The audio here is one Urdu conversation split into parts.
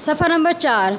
4।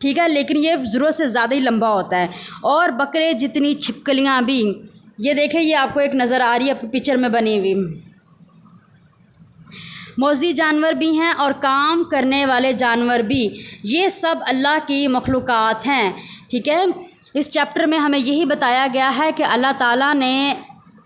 ٹھیک ہے، لیکن یہ ضرورت سے زیادہ ہی لمبا ہوتا ہے. اور بکرے جتنی چھپکلیاں بھی، یہ دیکھیں یہ آپ کو ایک نظر آ رہی ہے پکچر میں بنی ہوئی. موذی جانور بھی ہیں اور کام کرنے والے جانور بھی، یہ سب اللہ کی مخلوقات ہیں. ٹھیک ہے، اس چیپٹر میں ہمیں یہی بتایا گیا ہے کہ اللہ تعالیٰ نے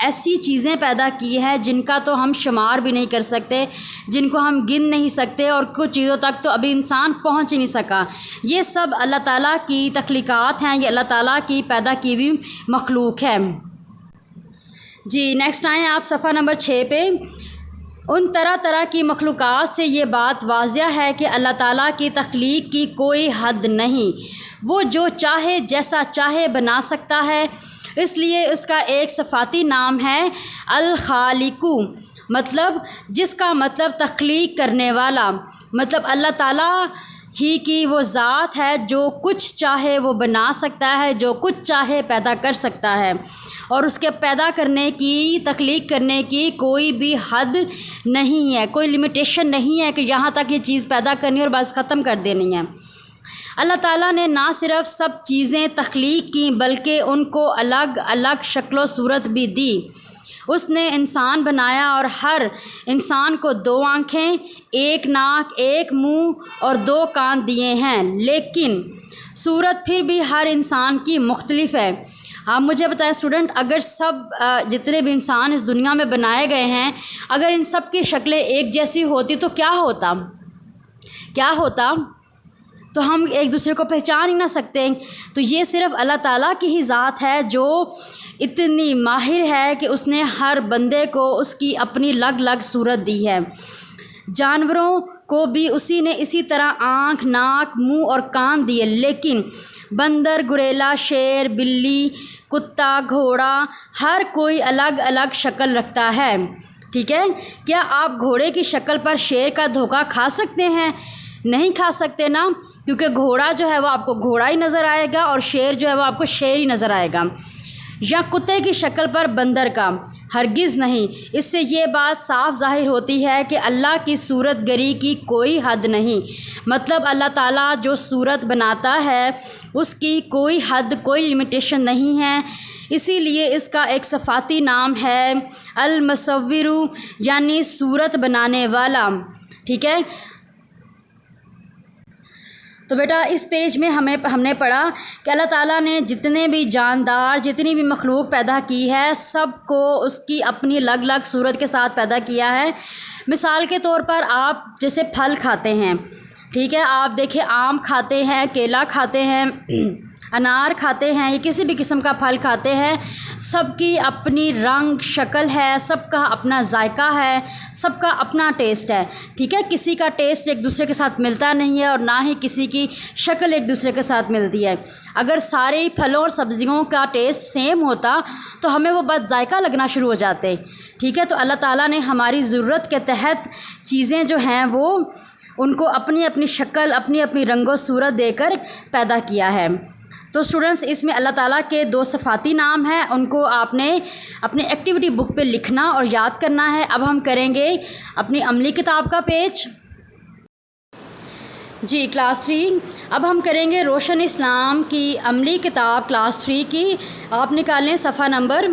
ایسی چیزیں پیدا کی ہیں جن کا تو ہم شمار بھی نہیں کر سکتے، جن کو ہم گن نہیں سکتے، اور کچھ چیزوں تک تو ابھی انسان پہنچ ہی نہیں سکا. یہ سب اللہ تعالیٰ کی تخلیقات ہیں، یہ اللہ تعالیٰ کی پیدا کی ہوئی مخلوق ہے. جی نیکسٹ آئیں آپ صفحہ نمبر 6 پہ. ان طرح طرح کی مخلوقات سے یہ بات واضح ہے کہ اللہ تعالیٰ کی تخلیق کی کوئی حد نہیں. وہ جو چاہے جیسا چاہے بنا سکتا ہے، اس لیے اس کا ایک صفاتی نام ہے الخالق، مطلب جس کا مطلب تخلیق کرنے والا. مطلب اللہ تعالیٰ ہی کی وہ ذات ہے جو کچھ چاہے وہ بنا سکتا ہے، جو کچھ چاہے پیدا کر سکتا ہے، اور اس کے پیدا کرنے کی، تخلیق کرنے کی کوئی بھی حد نہیں ہے، کوئی لمیٹیشن نہیں ہے کہ یہاں تک یہ چیز پیدا کرنی اور بس ختم کر دینی ہے. اللہ تعالیٰ نے نہ صرف سب چیزیں تخلیق کیں بلکہ ان کو الگ الگ شکل و صورت بھی دی. اس نے انسان بنایا اور ہر انسان کو 2 آنکھیں، 1 ناک، 1 منہ اور 2 کان دیے ہیں، لیکن صورت پھر بھی ہر انسان کی مختلف ہے. آپ مجھے بتائیں اسٹوڈنٹ، اگر سب جتنے بھی انسان اس دنیا میں بنائے گئے ہیں، اگر ان سب کی شکلیں ایک جیسی ہوتی تو کیا ہوتا؟ تو ہم ایک دوسرے کو پہچان ہی نہ سکتے. تو یہ صرف اللہ تعالیٰ کی ہی ذات ہے جو اتنی ماہر ہے کہ اس نے ہر بندے کو اس کی اپنی الگ الگ صورت دی ہے. جانوروں کو بھی اسی نے اسی طرح آنکھ، ناک، منہ اور کان دیے، لیکن بندر، گوریلا، شیر، بلی، کتا، گھوڑا، ہر کوئی الگ الگ شکل رکھتا ہے. ٹھیک ہے، کیا آپ گھوڑے کی شکل پر شیر کا دھوکہ کھا سکتے ہیں؟ نہیں کھا سکتے نا، کیونکہ گھوڑا جو ہے وہ آپ کو گھوڑا ہی نظر آئے گا اور شیر جو ہے وہ آپ کو شیر ہی نظر آئے گا. یا کتے کی شکل پر بندر کا، ہرگز نہیں. اس سے یہ بات صاف ظاہر ہوتی ہے کہ اللہ کی صورت گری کی کوئی حد نہیں. مطلب اللہ تعالیٰ جو صورت بناتا ہے اس کی کوئی حد، کوئی لمیٹیشن نہیں ہے. اسی لیے اس کا ایک صفاتی نام ہے المصور، یعنی صورت بنانے والا. ٹھیک ہے، تو بیٹا اس پیج میں ہم نے پڑھا کہ اللہ تعالیٰ نے جتنے بھی جاندار، جتنی بھی مخلوق پیدا کی ہے، سب کو اس کی اپنی الگ الگ صورت کے ساتھ پیدا کیا ہے. مثال کے طور پر آپ جیسے پھل کھاتے ہیں، ٹھیک ہے، آپ دیکھیں آم کھاتے ہیں، کیلا کھاتے ہیں، انار کھاتے ہیں، یا کسی بھی قسم کا پھل کھاتے ہیں، سب کی اپنی رنگ، شکل ہے، سب کا اپنا ذائقہ ہے، سب کا اپنا ٹیسٹ ہے. ٹھیک ہے، کسی کا ٹیسٹ ایک دوسرے کے ساتھ ملتا نہیں ہے اور نہ ہی کسی کی شکل ایک دوسرے کے ساتھ ملتی ہے. اگر سارے پھلوں اور سبزیوں کا ٹیسٹ سیم ہوتا تو ہمیں وہ بد ذائقہ لگنا شروع ہو جاتے. ٹھیک ہے، تو اللہ تعالیٰ نے ہماری ضرورت کے تحت چیزیں جو ہیں وہ ان کو اپنی اپنی شکل، اپنی اپنی رنگ و صورت دے کر پیدا کیا ہے. تو اسٹوڈنٹس اس میں اللہ تعالیٰ کے 2 صفاتی نام ہیں، ان کو آپ نے اپنے ایکٹیویٹی بک پہ لکھنا اور یاد کرنا ہے. اب ہم کریں گے اپنی عملی کتاب کا پیج. جی کلاس 3، اب ہم کریں گے روشن اسلام کی عملی کتاب کلاس 3 کی. آپ نکالیں صفحہ نمبر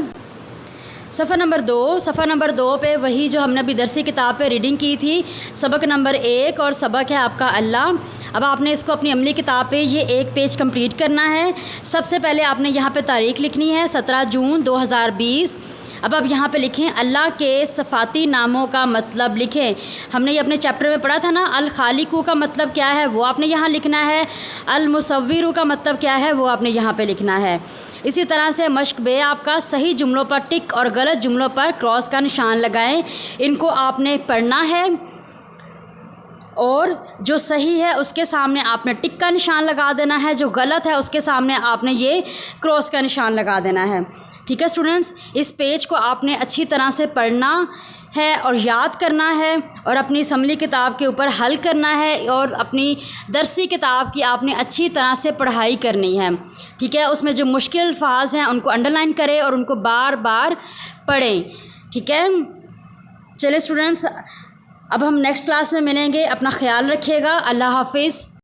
2. صفحہ نمبر 2 پہ وہی جو ہم نے ابھی درسی کتاب پہ ریڈنگ کی تھی، سبق نمبر 1 اور سبق ہے آپ کا اللہ. اب آپ نے اس کو اپنی عملی کتاب پہ یہ ایک پیج کمپلیٹ کرنا ہے. سب سے پہلے آپ نے یہاں پہ تاریخ لکھنی ہے 17 جون 2020. اب آپ یہاں پہ لکھیں اللہ کے صفاتی ناموں کا مطلب لکھیں. ہم نے یہ اپنے چیپٹر میں پڑھا تھا نا، الخالق کا مطلب کیا ہے وہ آپ نے یہاں لکھنا ہے، المصور کا مطلب کیا ہے وہ آپ نے یہاں پہ لکھنا ہے. اسی طرح سے مشق بے آپ کا صحیح جملوں پر ٹک اور غلط جملوں پر کراس کا نشان لگائیں. ان کو آپ نے پڑھنا ہے اور جو صحیح ہے اس کے سامنے آپ نے ٹک کا نشان لگا دینا ہے، جو غلط ہے اس کے سامنے آپ نے یہ کراس کا نشان لگا دینا ہے. ٹھیک ہے اسٹوڈنٹس، اس پیج کو آپ نے اچھی طرح سے پڑھنا ہے اور یاد کرنا ہے اور اپنی عملی کتاب کے اوپر حل کرنا ہے اور اپنی درسی کتاب کی آپ نے اچھی طرح سے پڑھائی کرنی ہے. ٹھیک ہے، اس میں جو مشکل الفاظ ہیں ان کو انڈر لائن کریں اور ان کو بار بار پڑھیں. ٹھیک ہے، چلے اسٹوڈنٹس اب ہم نیکسٹ کلاس میں ملیں گے. اپنا خیال رکھیے گا. اللہ حافظ.